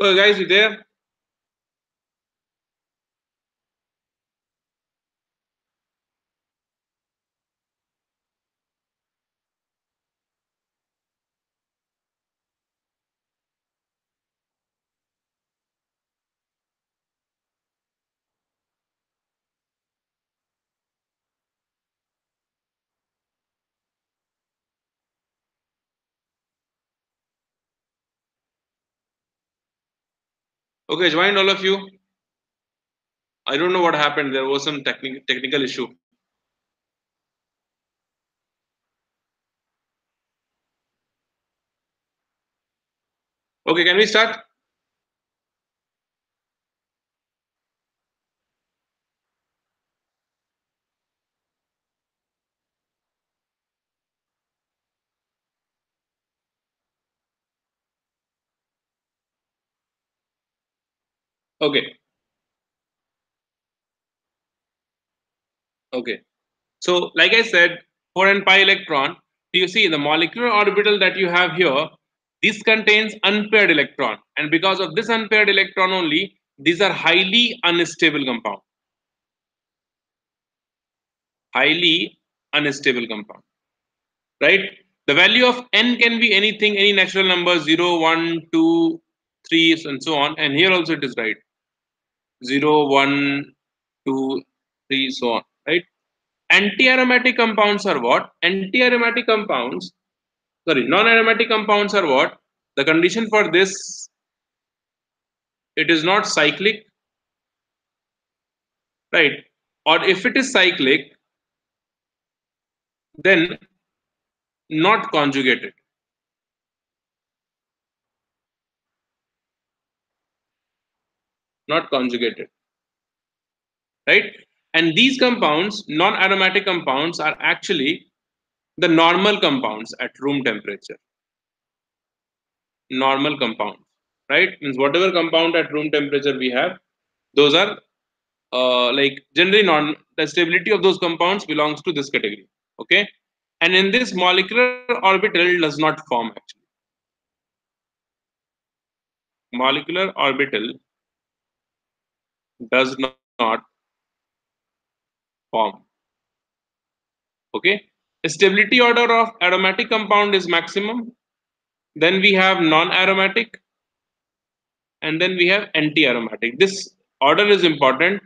Guys, you there? Okay, joined all of you. I don't know what happened. There was some technical issue. Okay, can we start? Okay, okay. So, like I said, 4 and pi electron. You see the molecular orbital that you have here. This contains unpaired electron, and because of this unpaired electron only, these are highly unstable compound. Highly unstable compound. Right? The value of n can be anything, any natural number, 0, 1, 2, 3, and so on. And here also it is right. 0, 1, 2, 3, so on. Right? Anti-aromatic compounds are what? Anti-aromatic compounds, sorry, non-aromatic compounds are what? The condition for this, it is not cyclic, right? Or if it is cyclic, then not conjugated. Not conjugated. Right? And these compounds, non-aromatic compounds, are actually the normal compounds at room temperature. Normal compounds, right? Means whatever compound at room temperature we have, those are like generally non. The stability of those compounds belongs to this category. Okay, and in this molecular orbital does not form actually. Molecular orbital does not form. Okay, stability order of aromatic compound is maximum. Then we have non-aromatic, and then we have anti-aromatic. This order is important.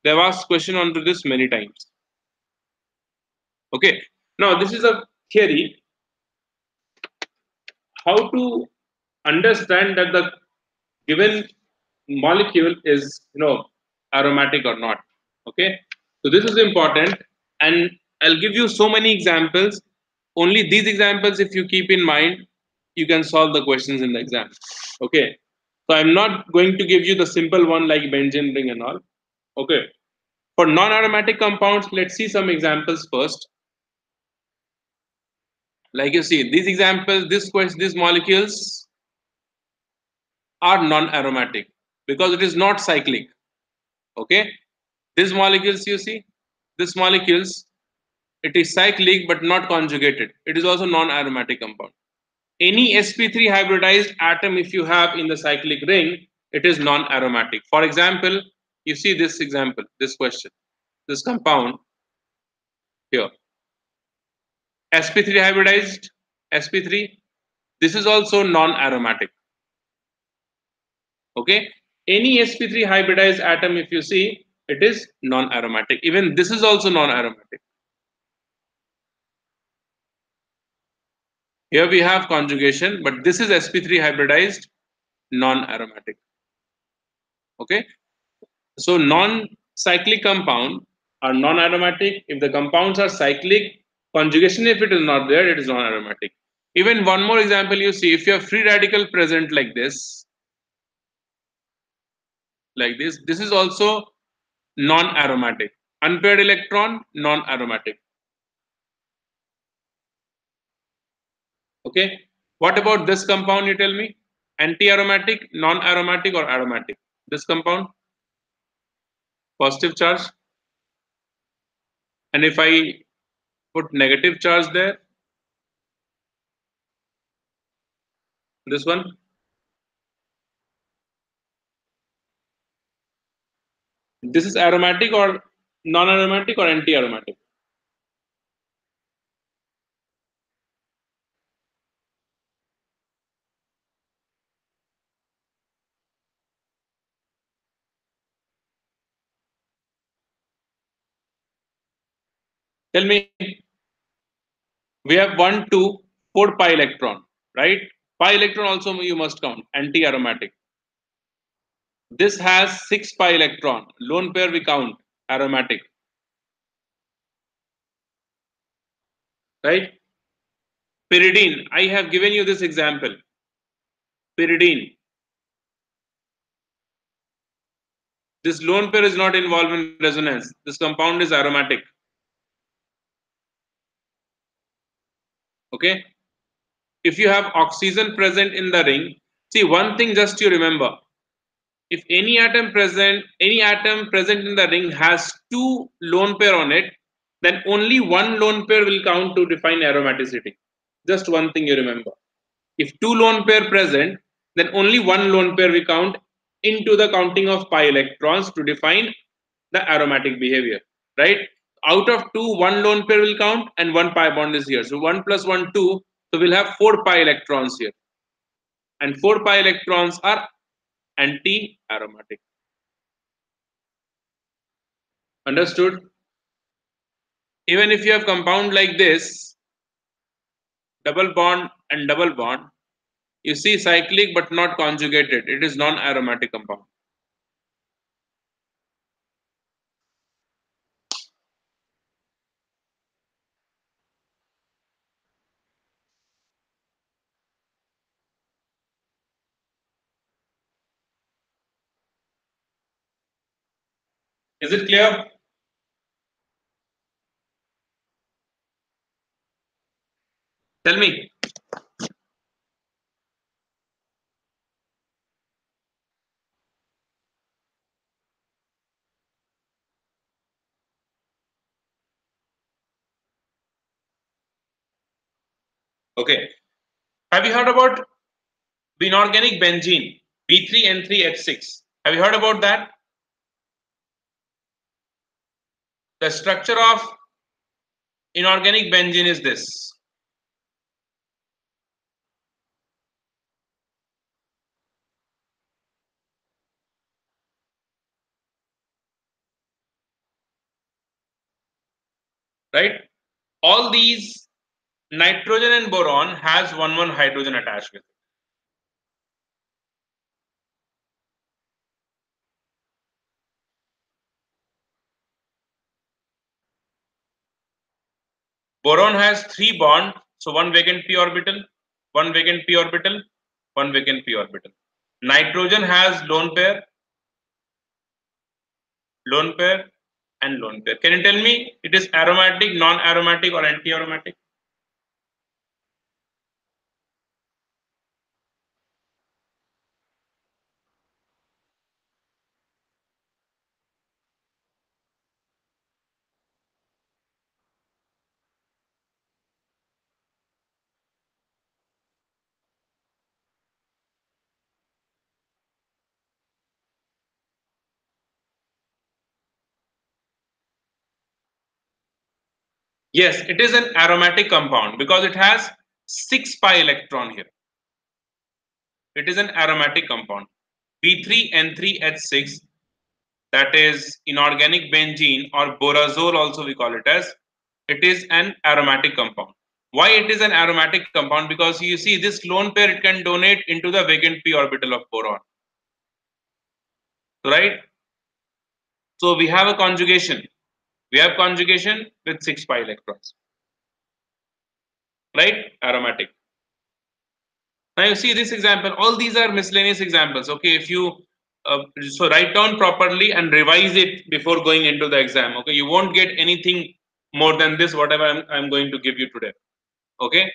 They've asked question onto this many times. Okay. Now this is a theory how to understand that the given molecule is aromatic or not. Okay. So this is important, and I'll give you so many examples. Only these examples, if you keep in mind, you can solve the questions in the exam. Okay. So I'm not going to give you the simple one like benzene ring and all. Okay. For non-aromatic compounds, let's see some examples first. Like you see, these examples, these molecules are non-aromatic because it is not cyclic. Okay, these molecules you see, these molecules, it is cyclic but not conjugated. It is also non-aromatic compound. Any sp3 hybridized atom, if you have in the cyclic ring, it is non-aromatic. For example, you see this example, this question, this compound here, sp3 hybridized, sp3. This is also non-aromatic. Okay, any sp3 hybridized atom, if you see, it is non-aromatic. Even this is also non-aromatic. Here we have conjugation, but this is sp3 hybridized, non-aromatic. Okay, so non-cyclic compound are non-aromatic. If the compounds are cyclic, conjugation, if it is not there, it is non-aromatic. Even one more example, you see, if you have free radical present like this is also non-aromatic. Unpaired electron, non-aromatic. Okay. What about this compound? You tell me. Anti-aromatic, non-aromatic, or aromatic? This compound, positive charge. And if I put negative charge there, this one, This is aromatic or non-aromatic or anti-aromatic? Tell me. We have 1, 2, 4 pi electron, right? Pi electron also you must count, anti-aromatic. This has 6 pi electron, lone pair we count, aromatic, right? Pyridine, I have given you this example. Pyridine, this lone pair is not involved in resonance. This compound is aromatic, okay? If you have oxygen present in the ring, see one thing just you remember. If any atom present in the ring has two lone pair on it, then only one lone pair will count to define aromaticity. Just one thing you remember. If two lone pair present, then only one lone pair we count into the counting of pi electrons to define the aromatic behavior, right? Out of two, one lone pair will count and one pi bond is here. So 1 plus 1, 2. So we'll have 4 pi electrons here. And 4 pi electrons are anti-aromatic. Understood? Even if you have compound like this, double bond and double bond, you see cyclic but not conjugated. It is non-aromatic compound. Is it clear? Tell me. Okay. Have you heard about inorganic benzene? B3N3H6. Have you heard about that? The structure of inorganic benzene is this. Right? All these nitrogen and boron has one hydrogen attached with it. Boron has 3 bonds, so one vacant p orbital, one vacant p orbital, one vacant p orbital. Nitrogen has lone pair, and lone pair. Can you tell me it is aromatic, non-aromatic, or anti-aromatic? Yes, it is an aromatic compound because it has 6 pi electron here. It is an aromatic compound. B3N3H6, that is inorganic benzene or borazole also we call it as, it is an aromatic compound. Why it is an aromatic compound? Because you see this lone pair it can donate into the vacant p orbital of boron, right? So we have a conjugation. We have conjugation with 6 pi electrons, right? Aromatic. Now you see this example. All these are miscellaneous examples. Okay, if you so write down properly and revise it before going into the exam. Okay, you won't get anything more than this. Whatever I'm going to give you today. Okay,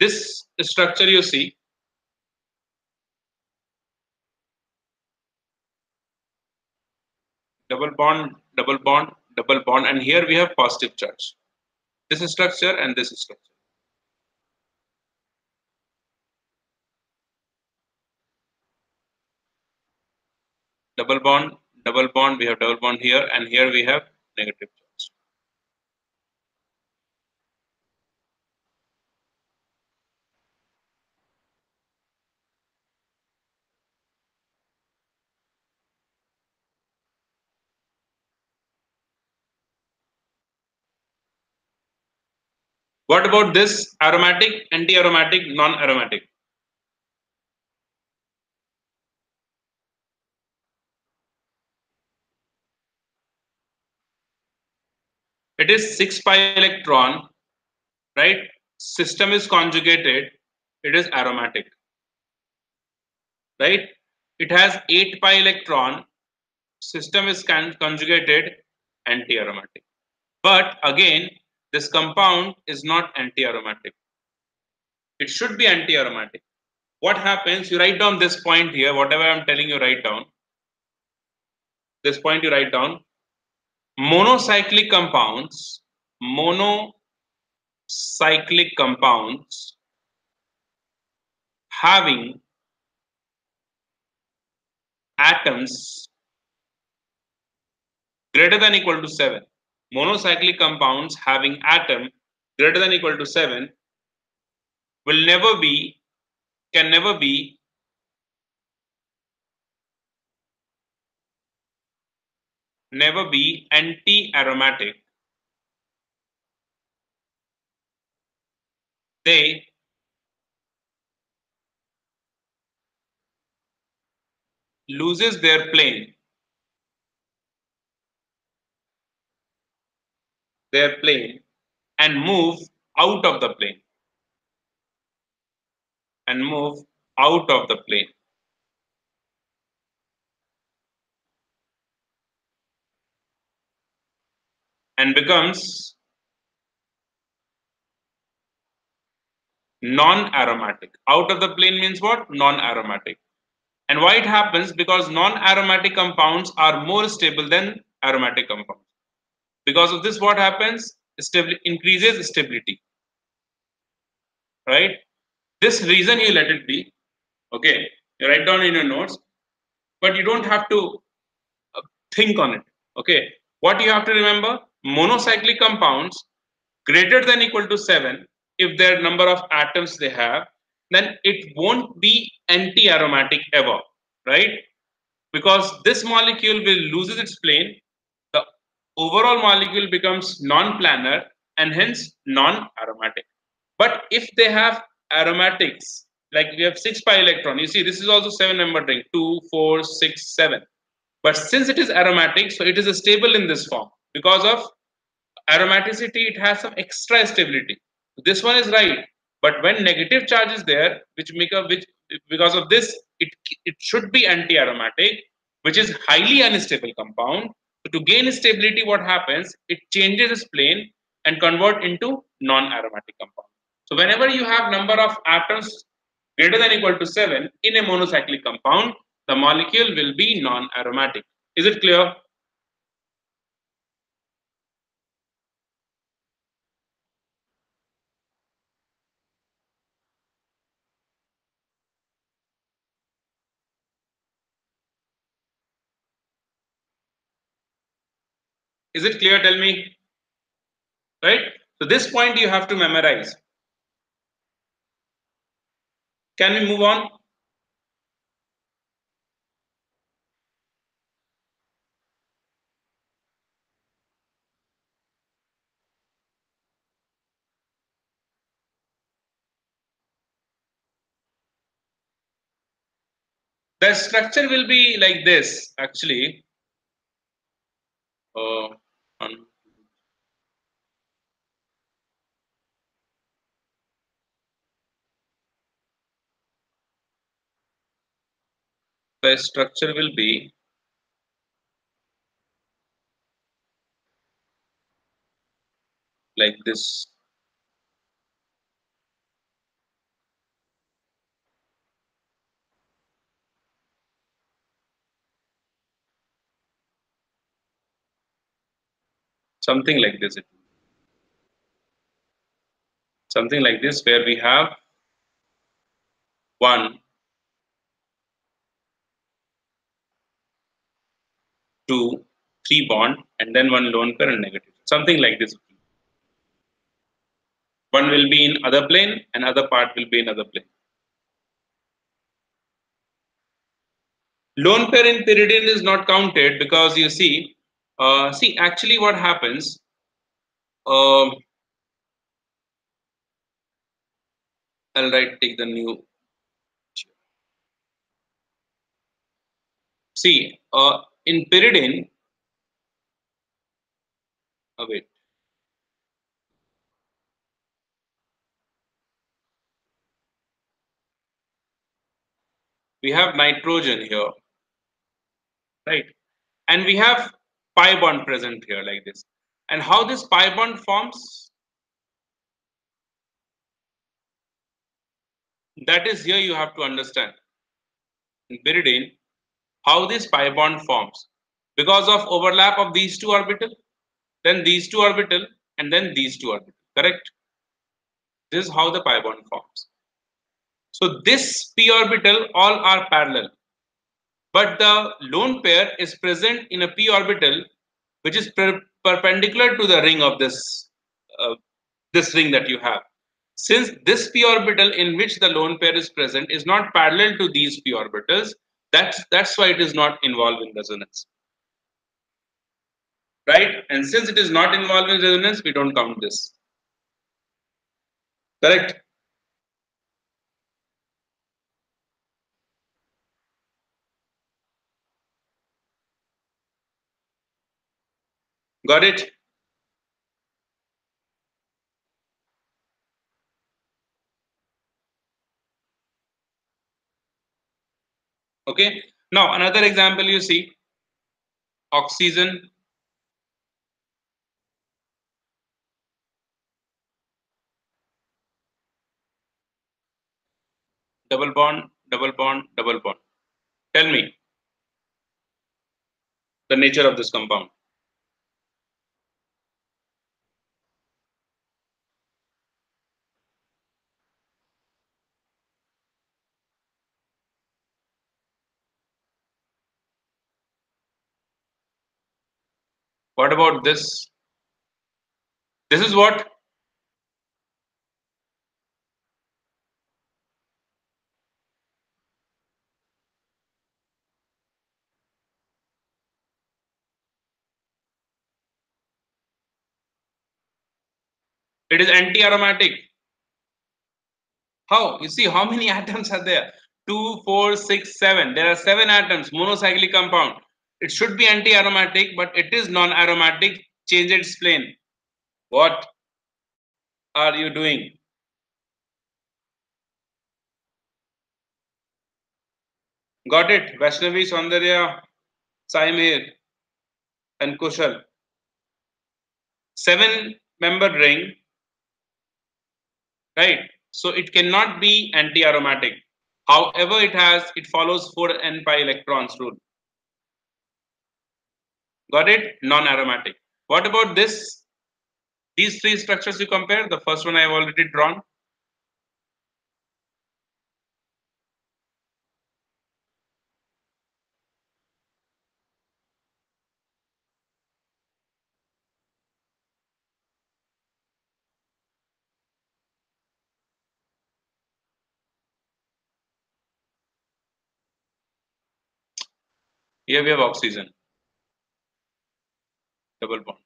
this structure you see, double bond, double bond, double bond, and here we have positive charge. This is structure and this is structure. Double bond, double bond, we have double bond here, and here we have negative charge. What about this aromatic, anti-aromatic, non-aromatic? It is 6 pi electron, right? System is conjugated, it is aromatic, right? It has 8 pi electron, system is conjugated, anti-aromatic. But again, this compound is not anti-aromatic. It should be anti-aromatic. What happens? You write down this point here, whatever I'm telling you, write down. This point you write down. Monocyclic compounds, monocyclic compounds having atoms greater than equal to 7. Monocyclic compounds having atom greater than equal to 7 will never be, can never be anti-aromatic. They loses their plane and move out of the plane and move out of the plane and becomes non-aromatic. Out of the plane means what? Non-aromatic. And why it happens? Because non-aromatic compounds are more stable than aromatic compounds. Because of this, what happens? Increases stability, right? This reason you let it be. Okay, you write down in your notes, but you don't have to think on it. Okay, what you have to remember: monocyclic compounds greater than equal to 7, if their number of atoms they have, then it won't be anti-aromatic ever, right? Because this molecule will loses its plane, the overall molecule becomes non-planar and hence non-aromatic. But if they have aromatics, like we have 6 pi electron, you see this is also 7 member ring, 2, 4, 6, 7. But since it is aromatic, so it is stable in this form. Because of aromaticity, it has some extra stability. This one is right, but when negative charge is there, which because of this, it should be anti-aromatic, which is highly unstable compound. So to gain stability, what happens? It changes its plane and convert into non-aromatic compound. So whenever you have number of atoms greater than equal to 7 in a monocyclic compound, the molecule will be non-aromatic. Is it clear? Is it clear? Tell me. Right? So this point you have to memorize. Can we move on? The structure will be like this actually. Uh, um, the structure will be like this. Something like this. Something like this where we have one, 2, 3 bond, and then one lone pair and negative. Something like this. One will be in other plane, and other part will be in other plane. Lone pair in pyridine is not counted because you see, actually what happens, um take the new, in pyridine, wait, we have nitrogen here, right? And we have pi bond present here like this. And how this pi bond forms, that is here you have to understand. In pyridine, how this pi bond forms. Because of overlap of these two orbital, then these two orbital, and then these two orbital. Correct? This is how the pi bond forms. So this p orbital all are parallel, but the lone pair is present in a p orbital which is perpendicular to the ring of uh, this ring that you have. Since this p orbital in which the lone pair is present is not parallel to these p orbitals, that's why it is not involved in resonance, right? And since it is not involved in resonance, we don't count this. Correct? Got it? Okay. Now another example you see, oxygen, double bond, double bond, double bond. Tell me the nature of this compound. What about this? This is what? It is anti-aromatic. How? You see how many atoms are there? 2, 4, 6, 7. There are 7 atoms, monocyclic compound. It should be anti-aromatic, but it is non-aromatic. Change its plane. What are you doing? Got it? Vaishnavi, Saundarya, Saimir, and Kushal. 7-membered ring, right? So it cannot be anti-aromatic. However, it follows 4n pi electrons rule. Got it? Non-aromatic. What about this? These three structures you compare. The first one I have already drawn. Here we have oxygen, double bond.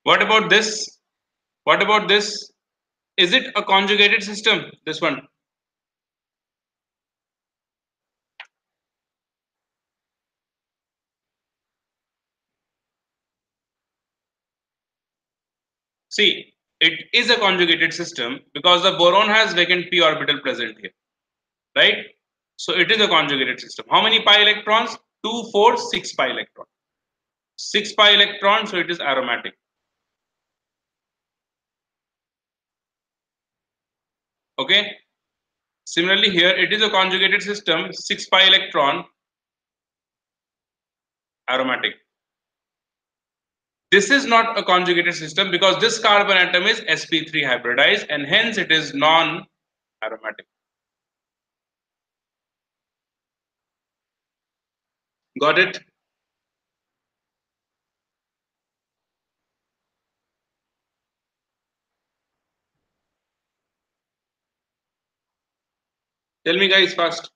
What about this? What about this? Is it a conjugated system? This one. See, it is a conjugated system because the boron has vacant p orbital present here, right? So it is a conjugated system. How many pi electrons? 2, 4, 6 pi electrons. 6 pi electrons, so it is aromatic. Okay. Similarly, here it is a conjugated system, 6 pi electron, aromatic. This is not a conjugated system because this carbon atom is sp3 hybridized and hence it is non-aromatic. Got it? Tell me, guys, fast.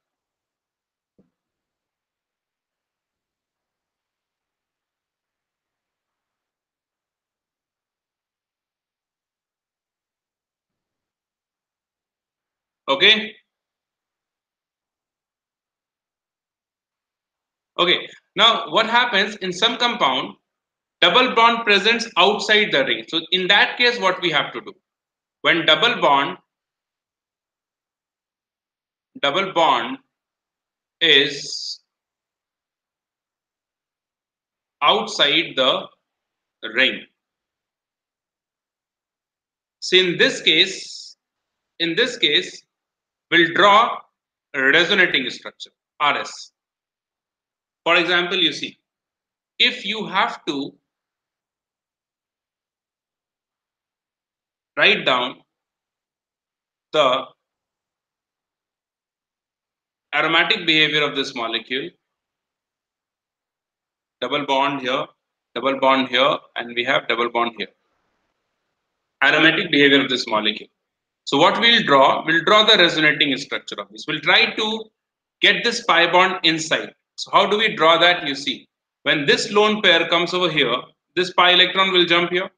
Okay? Okay. Now, what happens in some compound? Double bond presents outside the ring. So, in that case, what we have to do? When double bond is outside the ring. So, in this case, we'll draw a resonating structure, RS. For example, you see, if you have to write down the aromatic behavior of this molecule, double bond here, and we have double bond here. Aromatic behavior of this molecule. So what we'll draw the resonating structure of this. We'll try to get this pi bond inside. So how do we draw that? You see, when this lone pair comes over here, this pi electron will jump here,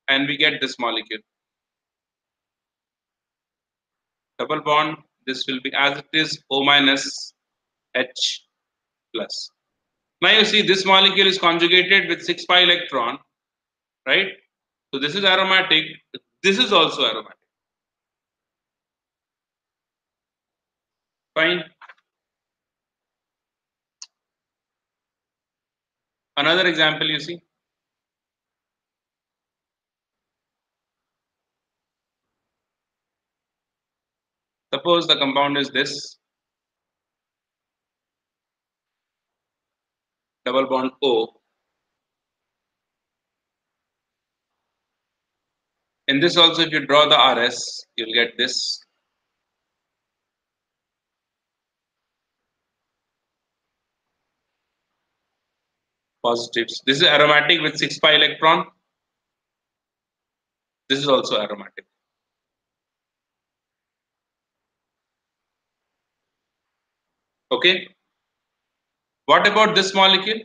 and we get this molecule. Double bond, this will be as it is, O minus H plus. Now you see this molecule is conjugated with 6 pi electron, right? So this is aromatic, this is also aromatic. Fine. Another example you see. Suppose the compound is this, double bond O. In this also, if you draw the RS, you'll get this. Positives. This is aromatic with 6 pi electron. This is also aromatic. Okay. What about this molecule?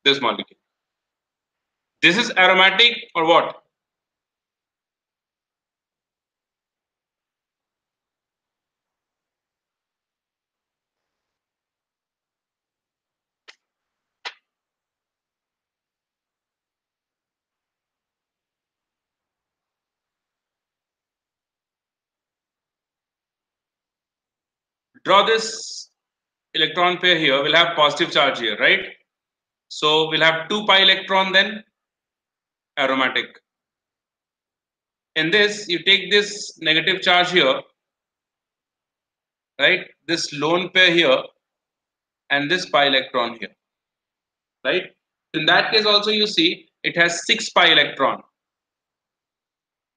This molecule. This is aromatic or what? Draw this electron pair here. We'll have positive charge here, right? So we'll have 2 pi electron then, aromatic. In this, you take this negative charge here, right? This lone pair here, and this pi electron here, right? In that case also you see it has 6 pi electron,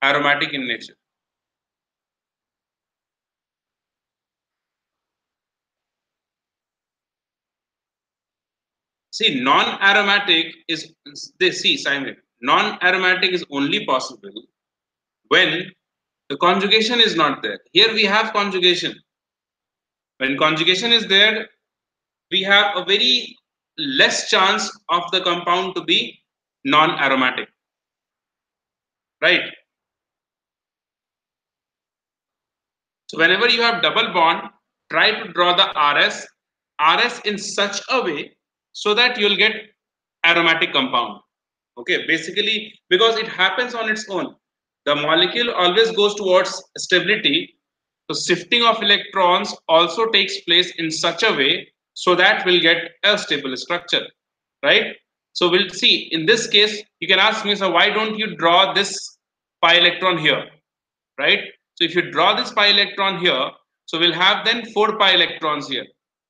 aromatic in nature. See, non-aromatic is, they see, Simon, non-aromatic is only possible when the conjugation is not there. Here we have conjugation. When conjugation is there, we have a very less chance of the compound to be non-aromatic, right? So whenever you have double bond, try to draw the RS in such a way so that you'll get aromatic compound. Okay, basically because it happens on its own. The molecule always goes towards stability. So shifting of electrons also takes place in such a way so that we'll get a stable structure, right? So we'll see in this case, you can ask me, so why don't you draw this pi electron here, right? So if you draw this pi electron here, so we'll have then 4 pi electrons here.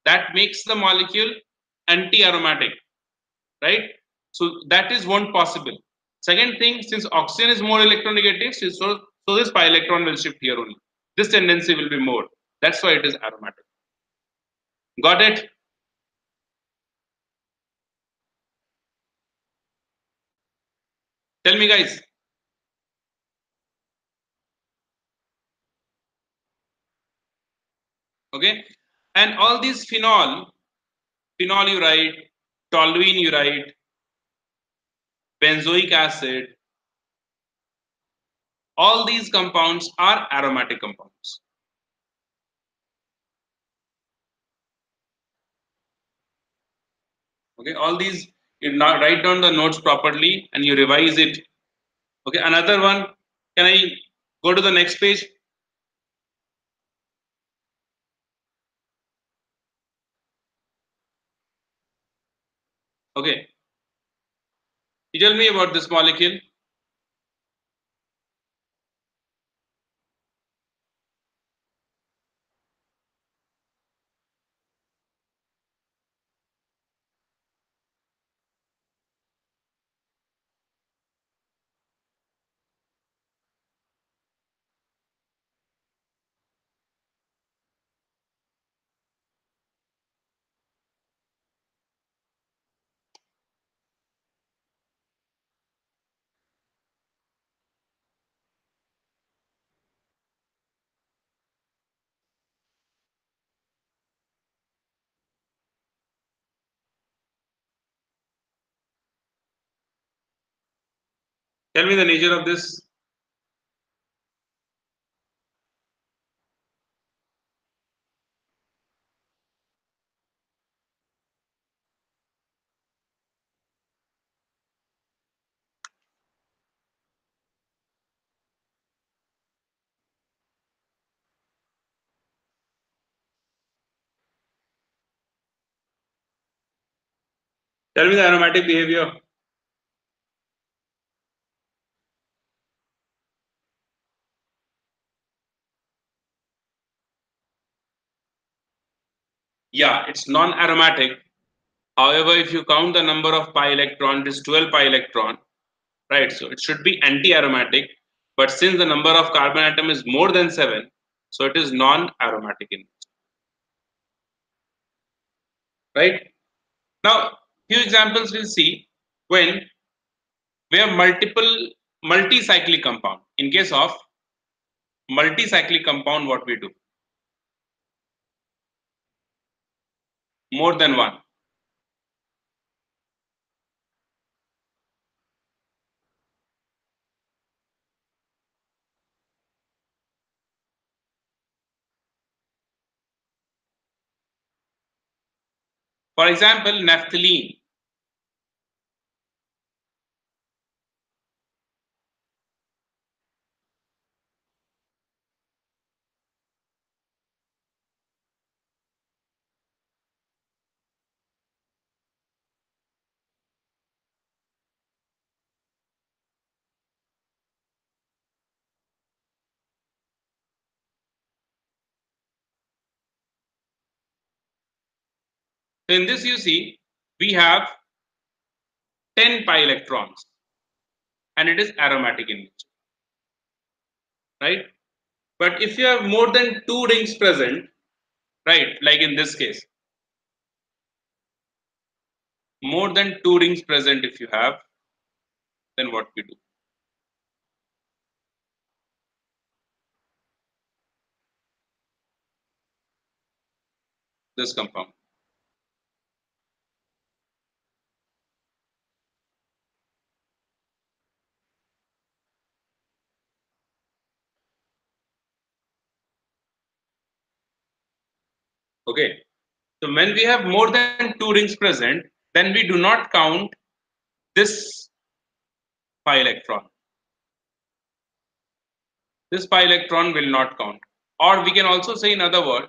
That makes the molecule anti-aromatic, right? So that is one possible. Second thing, since oxygen is more electronegative, so this pi electron will shift here only. This tendency will be more. That's why it is aromatic. Got it? Tell me, guys. Okay. And all these phenol you write, toluene you write, benzoic acid, all these compounds are aromatic compounds. Okay. All these you now write down the notes properly and you revise it. Okay. Another one. Can I go to the next page? Okay. You tell me about this molecule. Tell me the nature of this. Tell me the aromatic behavior. Yeah, it's non-aromatic. However, if you count the number of pi electron, it is 12 pi electron, right? So it should be anti-aromatic. But since the number of carbon atom is more than 7, so it is non-aromatic in nature, right? Now, few examples we'll see when we have multi-cyclic compound. In case of multi-cyclic compound, what we do? More than one. For example, naphthalene. So in this you see, we have 10 pi electrons and it is aromatic in nature, right? But if you have more than two rings present, right, like in this case, more than two rings present if you have, then what we do? This compound. Okay. So when we have more than two rings present, then we do not count this pi electron. This pi electron will not count. Or we can also say in other words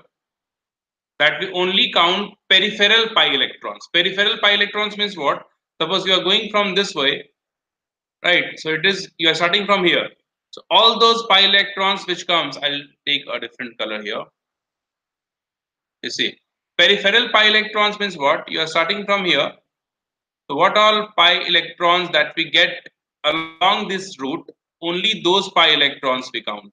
that we only count peripheral pi electrons. Peripheral pi electrons means what? Suppose you are going from this way, right? So it is you are starting from here. So all those pi electrons which comes, I'll take a different color here. You see, peripheral pi electrons means what? You are starting from here. So what all pi electrons that we get along this route, only those pi electrons we count.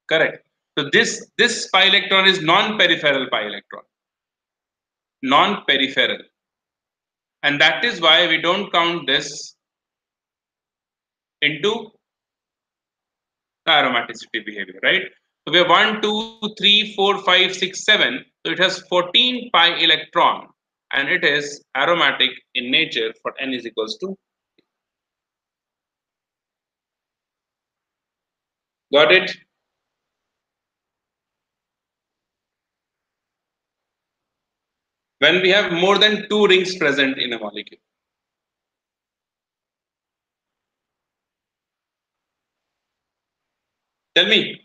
Correct. So this pi electron is non-peripheral pi electron. Non-peripheral. And that is why we don't count this into the aromaticity behavior, right? So we have 1, 2, 3, 4, 5, 6, 7. So it has 14 pi electron and it is aromatic in nature for n is equals to. Got it? When we have more than two rings present in a molecule. Tell me.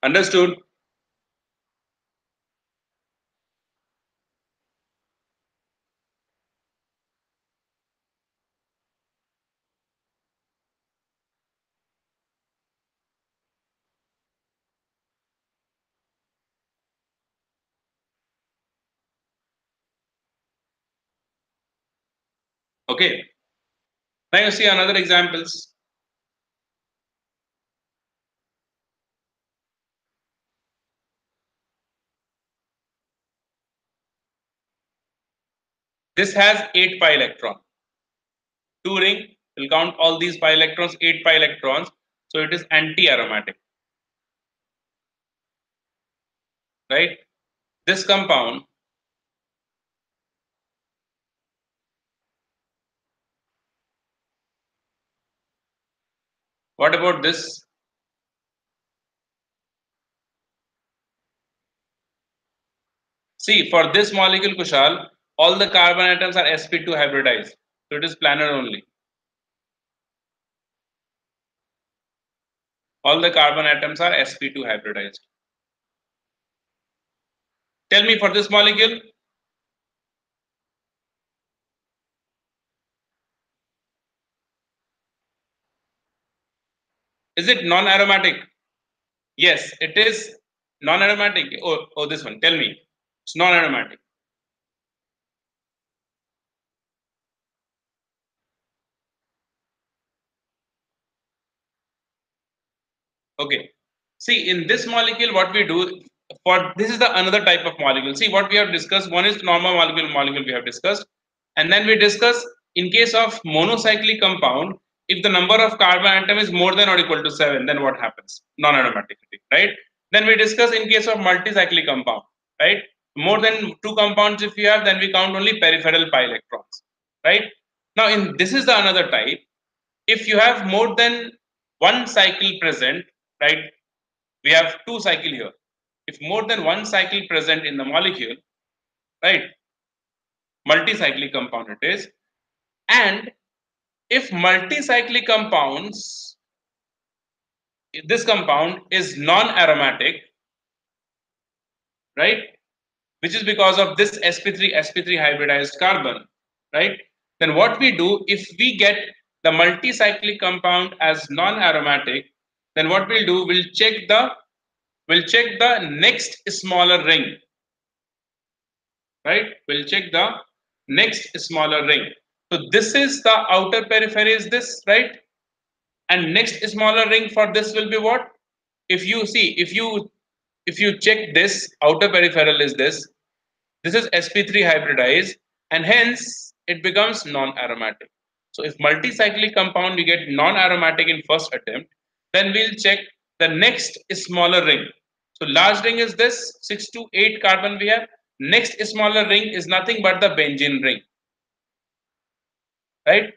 Understood? Okay. Now you see another examples. This has 8 pi electron. Two ring will count all these pi electrons, 8 pi electrons. So it is anti-aromatic. Right? This compound, what about this? See, for this molecule, Kushal, all the carbon atoms are sp2 hybridized. So it is planar only. All the carbon atoms are sp2 hybridized. Tell me for this molecule, is it non-aromatic? Yes, it is non-aromatic. Oh, this one. Tell me. It's non-aromatic. Okay. See, in this molecule, what we do for this is the another type of molecule. See, what we have discussed. One is normal molecule we have discussed, and then we discuss in case of monocyclic compound, if the number of carbon atom is more than or equal to 7, then what happens? Non-aromaticity, right? Then we discuss in case of multicyclic compound, right? More than two compounds if you have, then we count only peripheral pi electrons, right? Now, in this is the another type. If you have more than one cycle present, right? We have two cycle here. If more than one cycle present in the molecule, right? Multicyclic compound it is. And if multicyclic compounds, if this compound is non-aromatic, right? Which is because of this sp3 hybridized carbon, right? Then what we do if we get the multicyclic compound as non-aromatic, then what we'll do, we'll check the next smaller ring, right? We'll check the next smaller ring. So this is the outer periphery is this, right? And next smaller ring for this will be what? If you see, if you check this outer peripheral is this is sp3 hybridized and hence it becomes non-aromatic. So if multicyclic compound we get non-aromatic in first attempt, then we'll check the next smaller ring. So large ring is this 6 to 8 carbon we have. Next smaller ring is nothing but the benzene ring, right?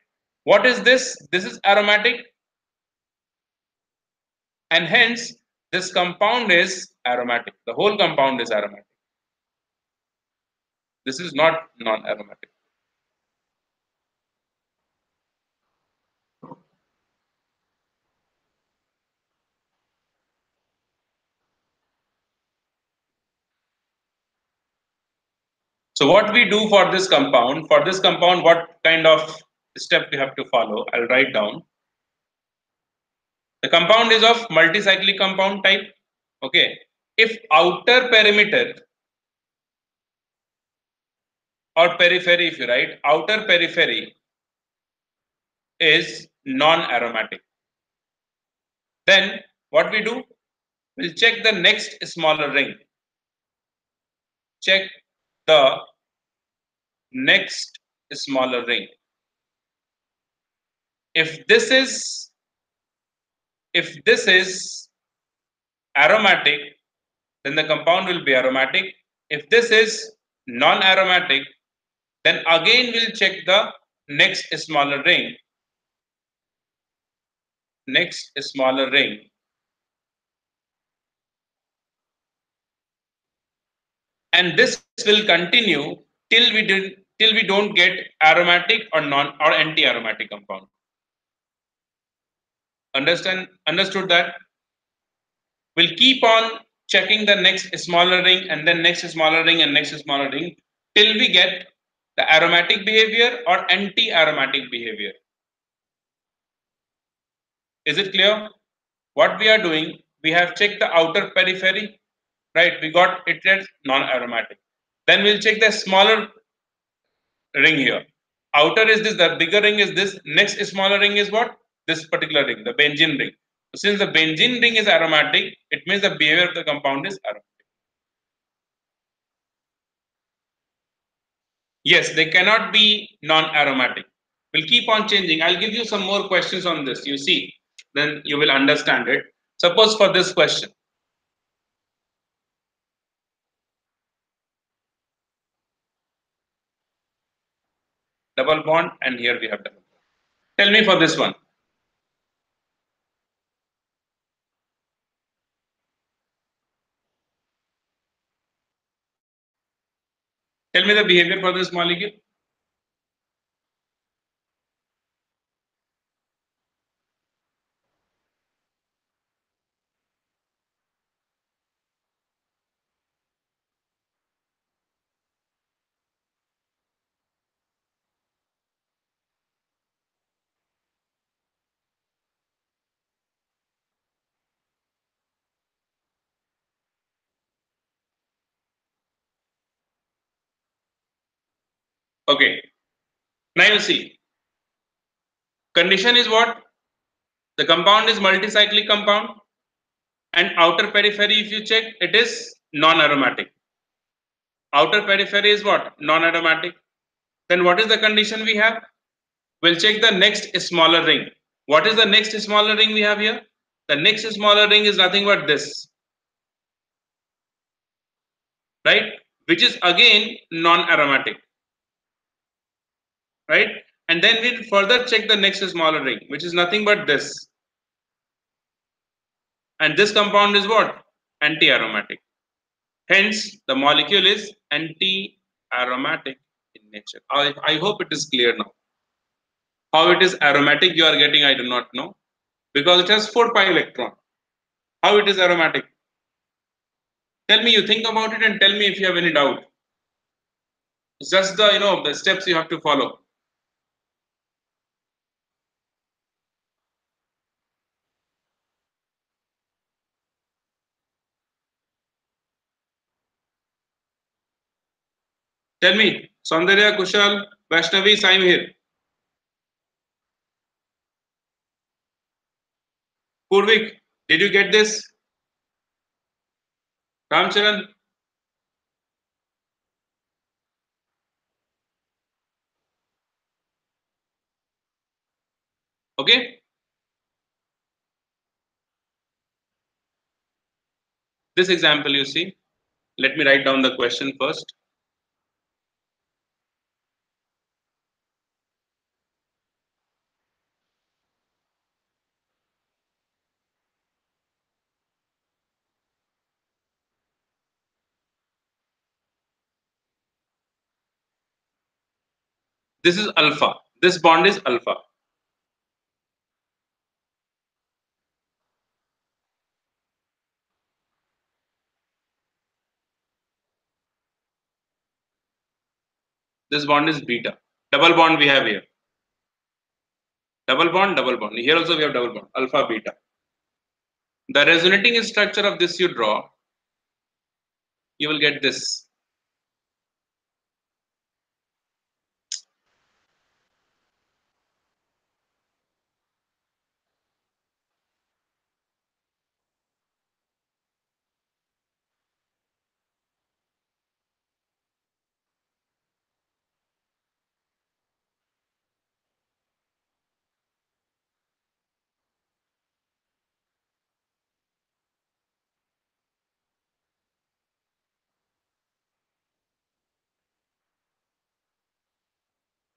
What is this? This is aromatic. and hence this compound is aromatic. The whole compound is aromatic. This is not non-aromatic. So what we do for this compound, what kind of step we have to follow? I'll write down. The compound is of multicyclic compound type. Okay. If outer perimeter or periphery, if you write, outer periphery is non-aromatic, then what we do? We'll check the next smaller ring. Check the next smaller ring. If this is if this is aromatic, then the compound will be aromatic. If this is non-aromatic, then again we'll check the next smaller ring. Next smaller ring. And this will continue till we don't get aromatic or non or anti-aromatic compound. Understood that? We'll keep on checking the next smaller ring and then next smaller ring and next smaller ring till we get the aromatic behavior or anti-aromatic behavior. Is it clear? What we are doing, we have checked the outer periphery, right? We got it as non-aromatic. Then we'll check the smaller ring here. Outer is this, the bigger ring is this, next smaller ring is what? This particular ring, the benzene ring. Since the benzene ring is aromatic, it means the behavior of the compound is aromatic. Yes, they cannot be non-aromatic. We'll keep on changing. I'll give you some more questions on this. You see, then you will understand it. Suppose for this question, double bond, and here we have double bond. Tell me for this one. Tell me the behavior for this molecule. Okay. Now you see, condition is what? The compound is multicyclic compound, and outer periphery, if you check, it is non-aromatic. Outer periphery is what? Non-aromatic. Then what is the condition we have? We'll check the next smaller ring. What is the next smaller ring we have here? The next smaller ring is nothing but this, right? Which is again non-aromatic, right? And then we'll further check the next smaller ring, which is nothing but this. And this compound is what? Anti-aromatic. Hence, the molecule is anti-aromatic in nature. I hope it is clear now. How it is aromatic you are getting, I do not know. Because it has 4 pi electron. How it is aromatic? Tell me, you think about it and tell me if you have any doubt. It's just the the steps you have to follow. Tell me, Saundarya, Kushal, Vaishnavi, I'm here. Purvik, did you get this? Ramcharan, okay? This example you see. Let me write down the question first. This is alpha. This bond is alpha. This bond is beta. Double bond we have here. Double bond, double bond. Here also we have double bond. Alpha, beta. The resonating structure of this you draw, you will get this.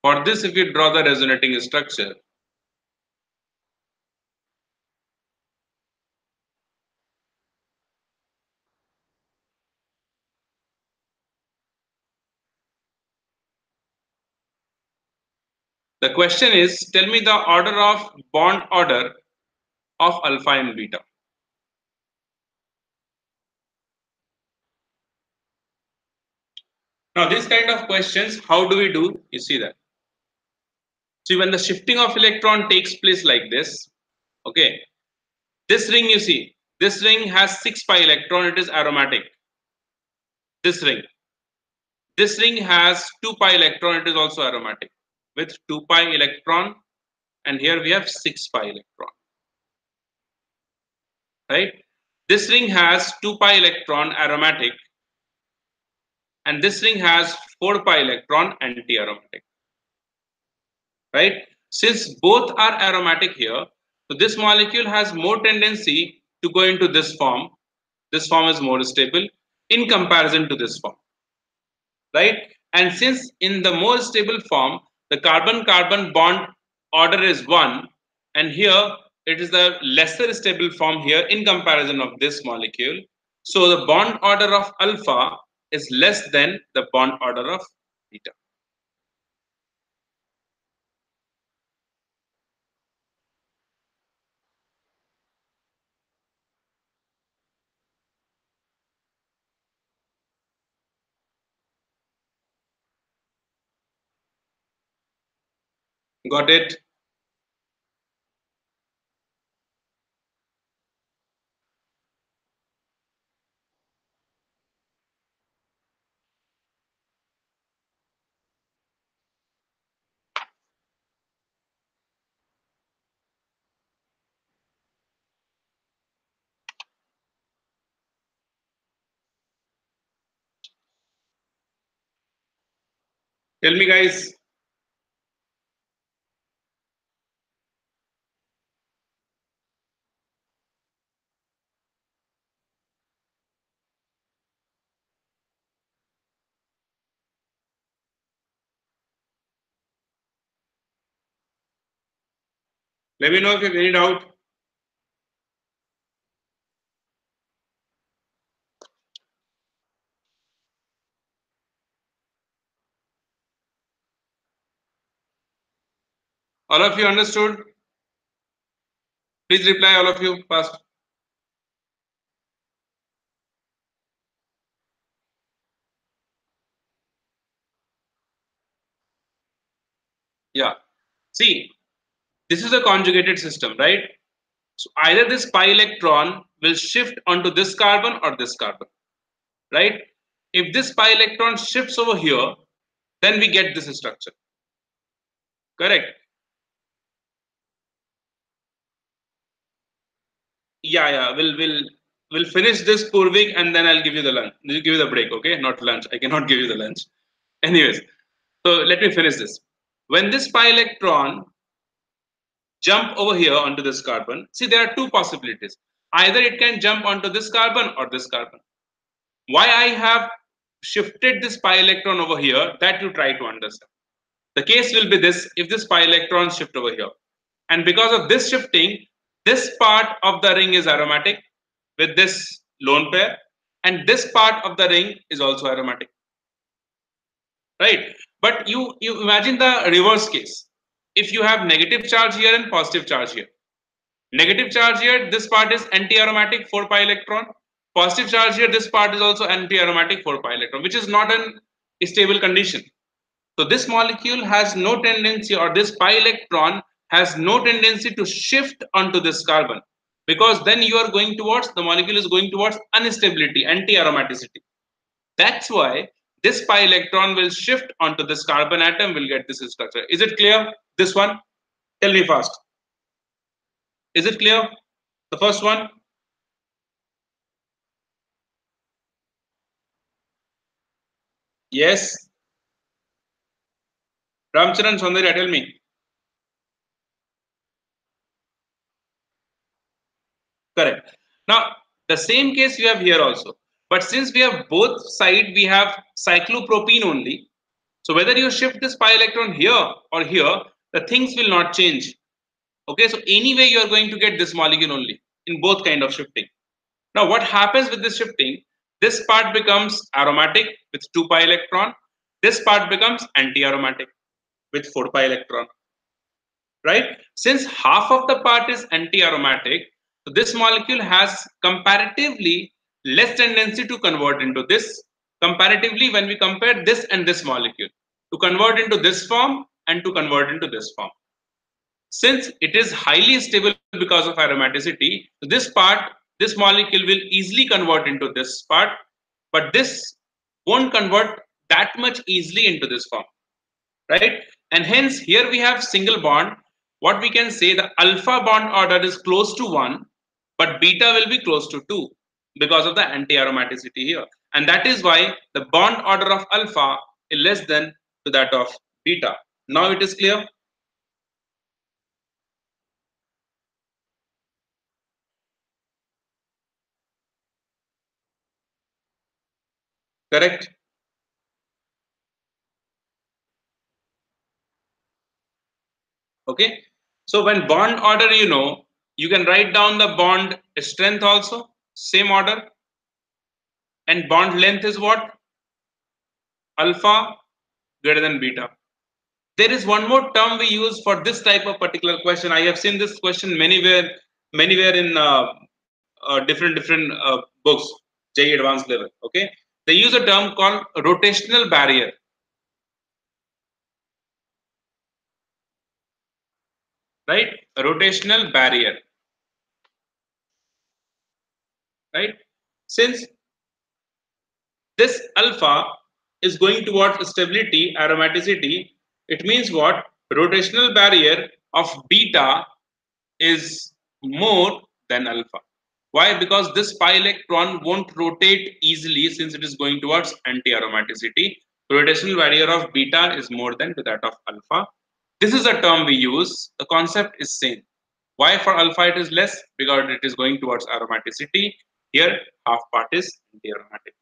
For this, if you draw the resonating structure, the question is, tell me the order of bond order of alpha and beta. Now, these kind of questions, how do we do? You see that. See, when the shifting of electron takes place like this, okay, this ring you see, this ring has 6 pi electron, it is aromatic. This ring has 2 pi electron, it is also aromatic with 2 pi electron, and here we have 6 pi electron, right? This ring has 2 pi electron aromatic, and this ring has 4 pi electron anti-aromatic, right? Since both are aromatic here, so this molecule has more tendency to go into this form. This form is more stable in comparison to this form, right? And since in the more stable form, the carbon-carbon bond order is 1, and here it is the lesser stable form here in comparison of this molecule. So the bond order of alpha is less than the bond order of beta. Got it? Tell me, guys. Let me know if you have any doubt. All of you understood? Please reply, all of you, fast. Yeah. See, this is a conjugated system, right? So either this pi electron will shift onto this carbon or this carbon, right? If this pi electron shifts over here, then we get this structure. Correct? Yeah. We'll finish this Purvik and then I'll give you the lunch. I'll give you the break, okay? Not lunch. I cannot give you the lunch. Anyways, so let me finish this. When this pi electron jump over here onto this carbon, see there are two possibilities. Either it can jump onto this carbon or this carbon. Why I have shifted this pi electron over here, that you try to understand. The case will be this: if this pi electron shift over here, and because of this shifting, this part of the ring is aromatic with this lone pair, and this part of the ring is also aromatic, right? But you imagine the reverse case. If you have negative charge here and positive charge here. Negative charge here, this part is anti-aromatic 4 pi electron. Positive charge here, this part is also anti-aromatic 4 pi electron, which is not an stable condition. So this molecule has no tendency, or this pi electron has no tendency to shift onto this carbon, because then you are going towards, the molecule is going towards instability, anti-aromaticity. That's why this pi electron will shift onto this carbon atom, will get this structure. Is it clear? This one? Tell me fast. Is it clear? The first one? Yes. Ramcharan Soundarya, tell me. Correct. Now, the same case we have here also. But since we have both side, we have cyclopropene only. So whether you shift this pi electron here or here, the things will not change. Okay, so anyway, you are going to get this molecule only in both kind of shifting. Now, what happens with this shifting? This part becomes aromatic with 2 pi electron. This part becomes anti-aromatic with 4 pi electron. Right? Since half of the part is anti-aromatic, so this molecule has comparatively less tendency to convert into this, comparatively when we compare this and this molecule, to convert into this form and to convert into this form. Since it is highly stable because of aromaticity, this part, this molecule will easily convert into this part, but this won't convert that much easily into this form, right? And hence here we have single bond. What we can say, the alpha bond order is close to 1, but beta will be close to 2 because of the anti-aromaticity here. And that is why the bond order of alpha is less than to that of beta. Now it is clear? Correct? Okay. So when bond order, you can write down the bond strength also, same order, and bond length is what? Alpha greater than beta. There is one more term we use for this type of particular question. I have seen this question manywhere in different books, JEE advanced level. Okay, they use a term called rotational barrier. Right, a rotational barrier. Right, since this alpha is going towards stability, aromaticity, it means what? Rotational barrier of beta is more than alpha. Why? Because this pi electron won't rotate easily since it is going towards anti-aromaticity. Rotational barrier of beta is more than to that of alpha. This is a term we use. The concept is same. Why for alpha it is less? Because it is going towards aromaticity. Here half part is anti-aromatic.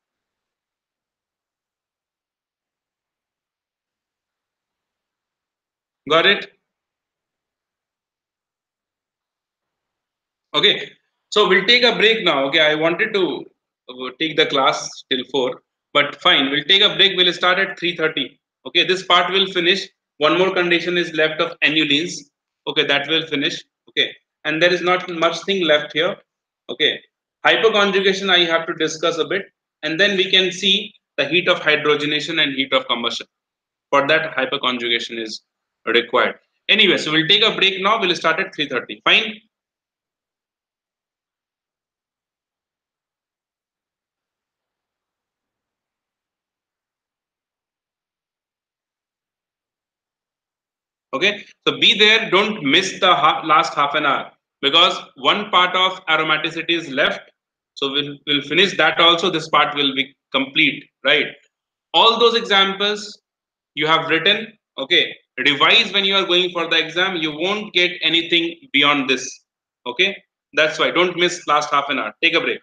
Got it? Okay, so we'll take a break now. Okay, I wanted to take the class till 4, but fine, we'll take a break. We'll start at 3:30. Okay, this part will finish. One more condition is left of annulenes. Okay, that will finish. Okay, and there is not much thing left here. Okay, hyperconjugation I have to discuss a bit, and then we can see the heat of hydrogenation and heat of combustion. For that, hyperconjugation is required. Anyway, so we'll take a break now. We'll start at 3:30. Fine. Okay, so be there, don't miss the last half an hour, because one part of aromaticity is left. So we'll finish that also. This part will be complete, right? All those examples you have written, okay, revise when you are going for the exam. You won't get anything beyond this. Okay, that's why don't miss last half an hour. Take a break.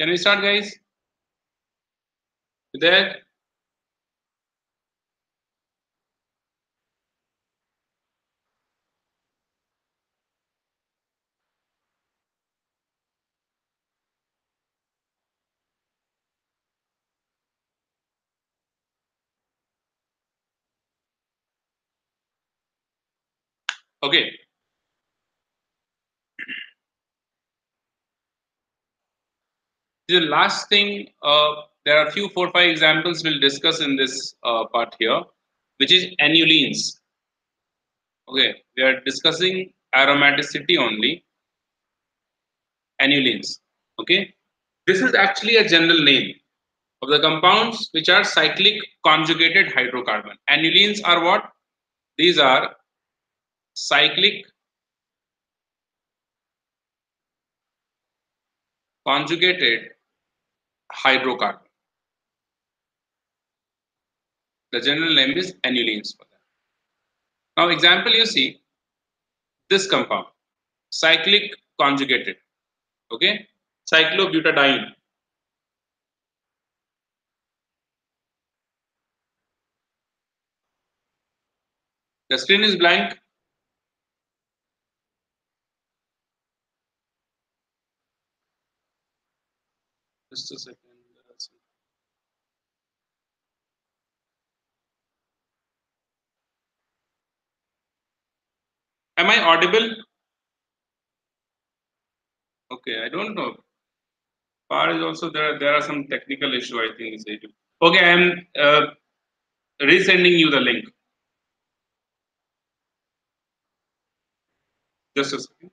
Can we start, guys? You there? Okay. The last thing, there are a few 4 5 examples we'll discuss in this part here, which is annulenes. Okay, we are discussing aromaticity only, annulenes. Okay, this is actually a general name of the compounds which are cyclic conjugated hydrocarbon. Annulenes are what? These are cyclic conjugated hydrocarbon. The general name is annulenes for that. Now, example you see this compound, cyclic conjugated. Okay, cyclobutadiene. The screen is blank. Just a second. Am I audible? Okay, I don't know. Power is also there. There are some technical issue. I think is it. Okay, I am resending you the link. Just a second.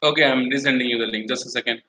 Okay, I'm resending you the link. Just a second.